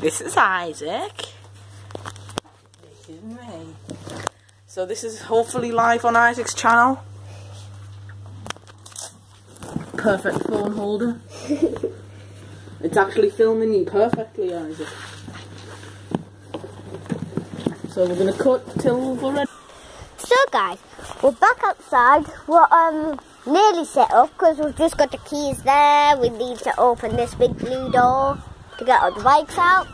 This is Isaac. This is me. So this is hopefully live on Isaac's channel. Perfect phone holder. It's actually filming you perfectly, Isaac. So we're gonna cut till we're ready. So guys, we're back outside. We're nearly set up because we've just got the keys there. We need to open this big blue door to get all the bikes out.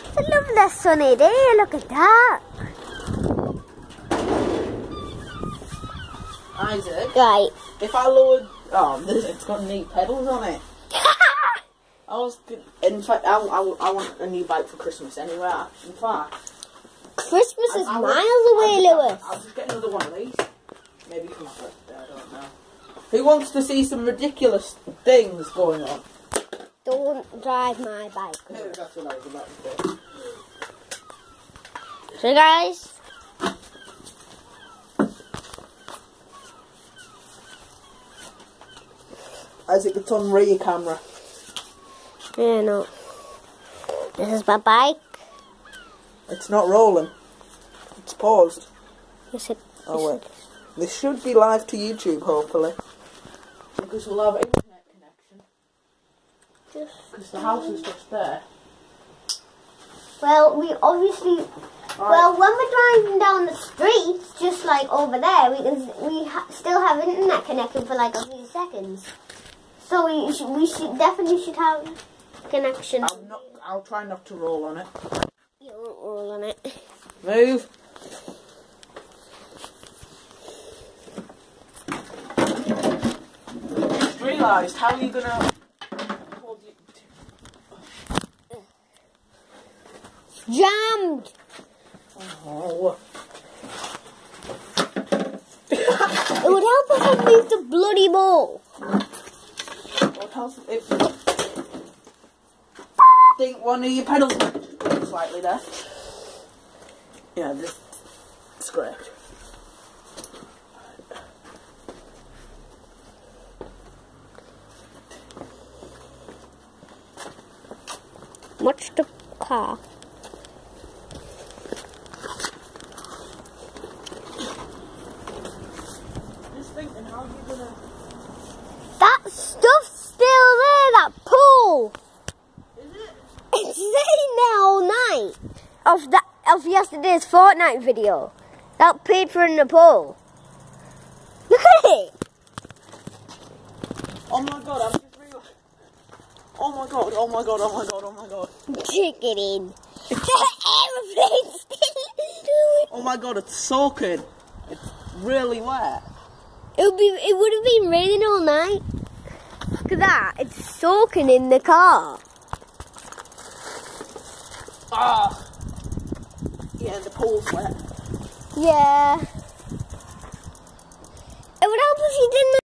It's a lovely sunny day, look at that. Isaac, Right. if I lowered, it's got neat pedals on it. In fact, I want a new bike for Christmas anyway. In fact, Christmas is miles away, Lewis. I'll just get another one of these. Maybe for my birthday, I don't know. Who wants to see some ridiculous things going on? Don't drive my bike. That's what I was about to say. So guys, Isaac, it's on rear camera. yeah, no. This is my bike. It's not rolling. It's paused. Yes, it. Oh wait. This should be live to YouTube, hopefully. Because we'll have internet connection. Because the house is just there. Well, we obviously. Well, when we're driving down the streets, just like over there, we still have internet connection for like a few seconds. So we should definitely have connection. I'll try not to roll on it. You won't roll on it. Move. Just realised, how are you gonna hold you? Jammed. Oh. It would help if I moved the bloody ball. What else? I think one of your pedals might just slightly there. Yeah, this is correct. Watch the car. Just thinking, how are you gonna? That stuff's still there, that pool. Is it? It's sitting there all night. Of yesterday's Fortnite video. That paid for in the pool. Look at it. Oh my god, I'm just real. Oh my god, oh my god, oh my god, oh my god. Take it in. The aeroplane's still. Oh my god, it's soaking. It's really wet. It would have been raining all night. Look at that. It's soaking in the car. Ah. Yeah, the pool's wet. Yeah. It would help if you didn't